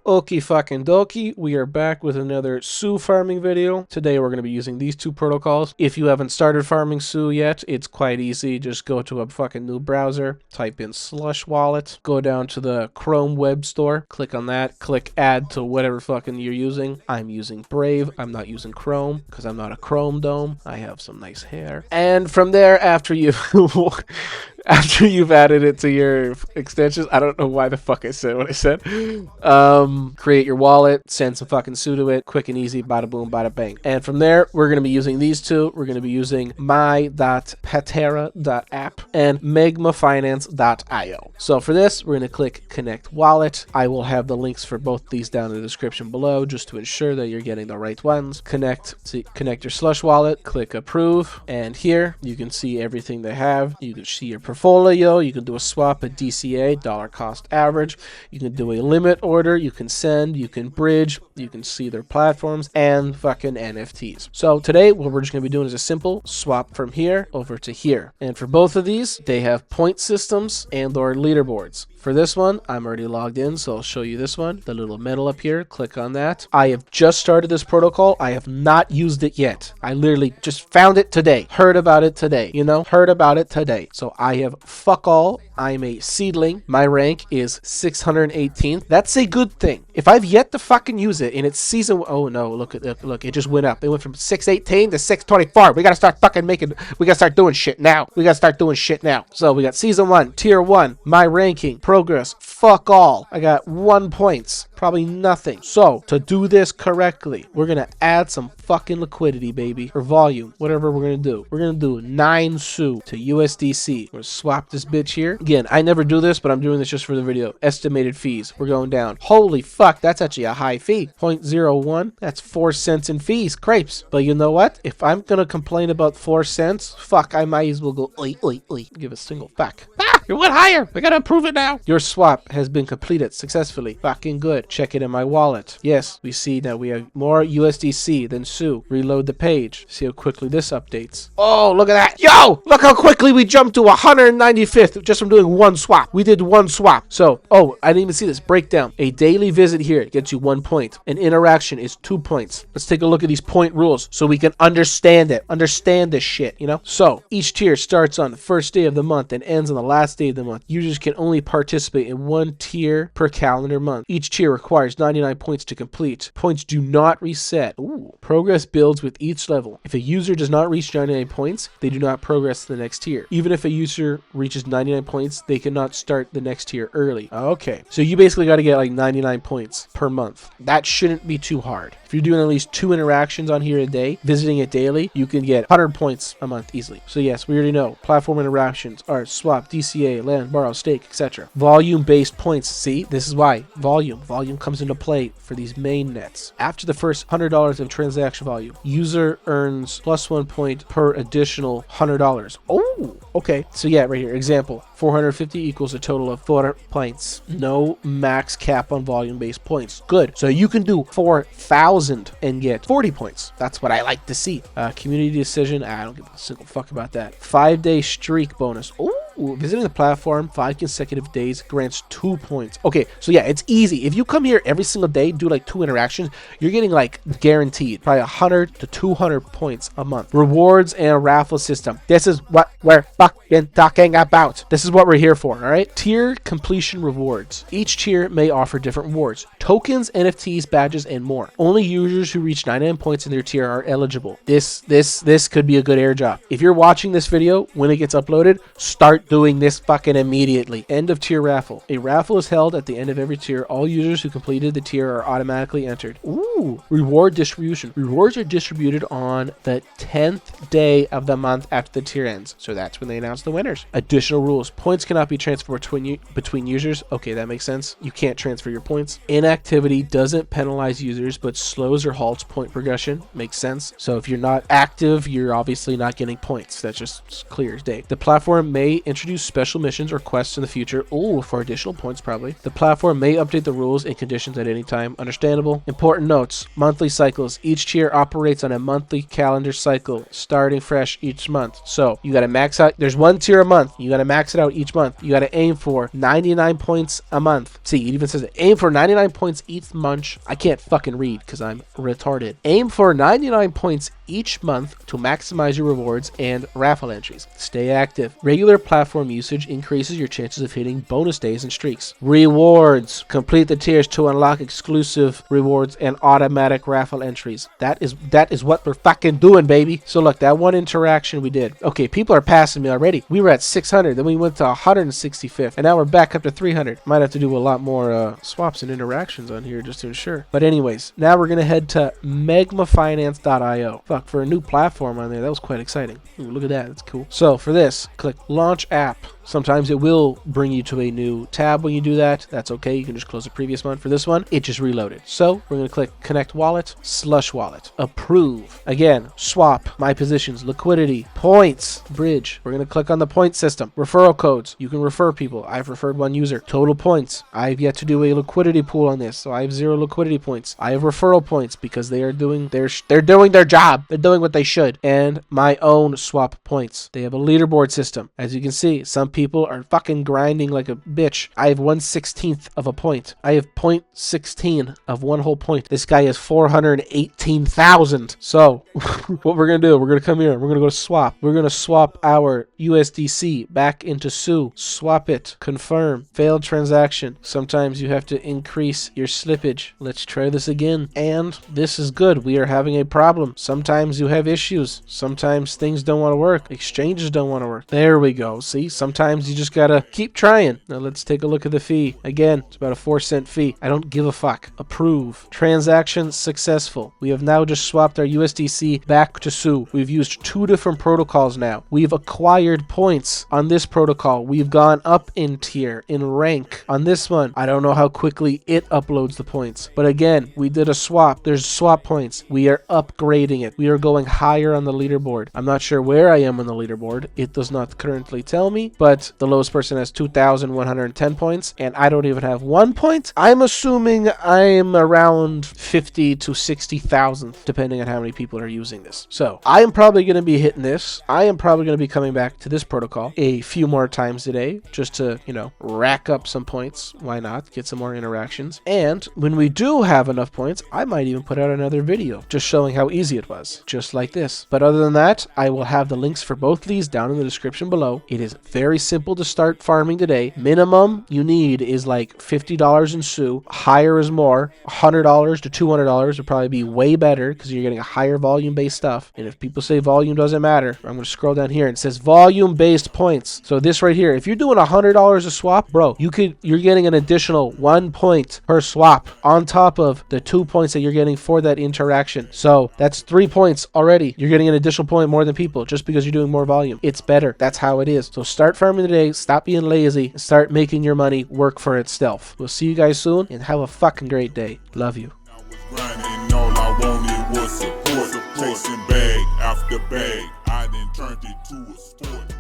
Okie fucking dokie, we are back with another Sue farming video. Today we're going to be using these two protocols. If you haven't started farming Sue yet, it's quite easy. Just go to a fucking new browser, type in slush wallet, go down to the Chrome web store, click on that, click add to whatever fucking you're using. I'm using Brave, I'm not using Chrome, because I'm not a Chrome dome. I have some nice hair. And from there, after you've added it to your extensions, I don't know why the fuck I said what I said. Create your wallet, send some fucking Sue to it, quick and easy, bada boom, bada bang. And from there, we're going to be using these two. We're going to be using my.patara.app and MagmaFinance.io. So for this, we're going to click connect wallet. I will have the links for both these down in the description below just to ensure that you're getting the right ones. Connect your slush wallet, click approve, and here you can see everything they have. You can see your portfolio, you can do a swap at DCA, dollar cost average, you can do a limit order, you can send, you can bridge, you can see their platforms, and fucking NFTs. So today, what we're just going to be doing is a simple swap from here over to here. And for both of these, they have point systems and or leaderboards. For this one, I'm already logged in, so I'll show you this one. The little medal up here, click on that. I have just started this protocol. I have not used it yet. I literally just found it today. Heard about it today. Heard about it today. So I have fuck all. I'm a seedling. My rank is 618th. That's a good thing. If I've yet to fucking use it and it's season, oh no, look, it just went up. It went from 618 to 624. We gotta start fucking we gotta start doing shit now. So we got season 1, tier 1, my ranking, progress, fuck all. I got 1 points, probably nothing. So to do this correctly, we're gonna add some fucking liquidity, baby, or volume, whatever we're gonna do. We're gonna do 9 Sue to USDC. We're gonna swap this bitch here. Again, I never do this, but I'm doing this just for the video. Estimated fees, we're going down. Holy fuck, that's actually a high fee. 0.01, that's 4 cents in fees, crepes. But you know what? If I'm gonna complain about 4 cents, fuck, I might as well go give a single fuck. You went higher. We gotta approve it now. Your swap has been completed successfully. Fucking good. Check it in my wallet. Yes, we see that we have more USDC than Sue. Reload the page. See how quickly this updates. Oh, look at that. Yo, look how quickly we jumped to 195th just from doing 1 swap. We did 1 swap. So, oh, I didn't even see this breakdown. A daily visit here gets you 1 point. An interaction is 2 points. Let's take a look at these point rules so we can understand it. Understand this shit, So, each tier starts on the first day of the month and ends on the last day of the month. Users can only participate in 1 tier per calendar month. Each tier requires 99 points to complete. Points do not reset. Ooh. Progress builds with each level. If a user does not reach 99 points, they do not progress to the next tier. Even if a user reaches 99 points, they cannot start the next tier early. Okay, so you basically got to get like 99 points per month. That shouldn't be too hard. If you're doing at least 2 interactions on here a day, visiting it daily, you can get 100 points a month easily. So yes, we already know platform interactions are swap, DCA, land, borrow, stake, etc. Volume-based points. See, this is why volume comes into play for these main nets. After the first $100 of transaction volume, user earns plus 1 point per additional $100. Oh, okay. So yeah, right here, example, 450 equals a total of 400 points. No max cap on volume-based points. Good. So you can do 4,000 and get 40 points. That's what I like to see. Community decision. I don't give a single fuck about that. 5-day streak bonus. Ooh, visiting the platform 5 consecutive days grants 2 points. Okay, so yeah, it's easy. If you come here every single day, do like 2 interactions, you're getting like guaranteed probably 100 to 200 points a month. Rewards and raffle system. This is what we're fucking talking about. This is what we're here for, all right? Tier completion rewards. Each tier may offer different rewards. Tokens, NFTs, badges, and more. Only users who reach 99 points in their tier are eligible. This could be a good airdrop. If you're watching this video when it gets uploaded, start doing this fucking immediately. End of tier raffle. A raffle is held at the end of every tier. All users who completed the tier are automatically entered. Ooh. Reward distribution. Rewards are distributed on the 10th day of the month after the tier ends. So that's when they announce the winners. Additional rules. Points cannot be transferred between users. Okay, that makes sense. You can't transfer your points. Inactivity doesn't penalize users, but slows or halts point progression. Makes sense. So if you're not active, you're obviously not getting points. That's just clear as day. The platform may introduce special missions or quests in the future. Ooh, for additional points probably. The platform may update the rules and conditions at any time. Understandable. Important note. notes, monthly cycles. Each tier operates on a monthly calendar cycle, starting fresh each month. So you got to max out. There's one tier a month. You got to max it out each month. You got to aim for 99 points a month. See, it even says aim for 99 points each month. I can't fucking read because I'm retarded. Aim for 99 points each month to maximize your rewards and raffle entries. Stay active. Regular platform usage increases your chances of hitting bonus days and streaks. Rewards. Complete the tiers to unlock exclusive rewards and automatic raffle entries. That is what we're fucking doing, baby. So look, that one interaction we did. Okay, people are passing me already. We were at 600, then we went to 165th, and now we're back up to 300. Might have to do a lot more swaps and interactions on here just to ensure. But anyways, now we're gonna head to MagmaFinance.io. Fuck, for a new platform on there, that was quite exciting. Ooh, look at that, that's cool. So for this, click Launch App. Sometimes it will bring you to a new tab when you do that. That's okay. You can just close the previous one. For this one, it just reloaded. So we're going to click Connect Wallet, Slush Wallet, Approve. Again, swap, My Positions, Liquidity, Points, Bridge. We're going to click on the point system. Referral codes. You can refer people. I've referred one user. Total points. I've yet to do a liquidity pool on this, so I have 0 liquidity points. I have referral points because they are doing their job. They're doing what they should. And my own swap points. They have a leaderboard system. As you can see, some people are fucking grinding like a bitch. I have 1/16th of a point. I have 0.16 of one whole point. This guy has 418,000. So what we're gonna do, we're gonna come here, we're gonna go to swap. We're gonna swap our USDC back into SU. Swap it. Confirm. Failed transaction. Sometimes you have to increase your slippage. Let's try this again. And this is good. We are having a problem. Sometimes you have issues. Sometimes things don't want to work. Exchanges don't want to work. There we go. See, sometimes you just gotta keep trying. Now let's take a look at the fee. Again, it's about a 4-cent fee. I don't give a fuck. Approve. Transaction successful. We have now just swapped our USDC back to SU. We've used 2 different protocols now. We've acquired points on this protocol. We've gone up in tier, in rank. On this one, I don't know how quickly it uploads the points. But again, we did a swap. There's swap points. We are upgrading it. We are going higher on the leaderboard. I'm not sure where I am on the leaderboard. It does not currently tell me, but the lowest person has 2,110 points, and I don't even have 1 point. I'm assuming I'm around 50 to 60,000, depending on how many people are using this. So I am probably going to be hitting this. I am probably going to be coming back to this protocol a few more times today, just to, rack up some points. Why not? Get some more interactions. And when we do have enough points, I might even put out another video just showing how easy it was, just like this. But other than that, I will have the links for both these down in the description below. It is very simple to start farming today. Minimum you need is like $50 in SU. Higher is more. $100 to $200 would probably be way better because you're getting a higher volume based stuff. And if people say volume doesn't matter, I'm going to scroll down here and it says volume based points. So this right here, if you're doing $100 a swap, bro, you're getting an additional 1 point per swap on top of the 2 points that you're getting for that interaction. So that's 3 points already. You're getting an additional point more than people just because you're doing more volume. It's better. That's how it is. So start farming today. Stop being lazy and start making your money work for itself. We'll see you guys soon and have a fucking great day. Love you. Chasing bag after bag, I done turned it to a sport.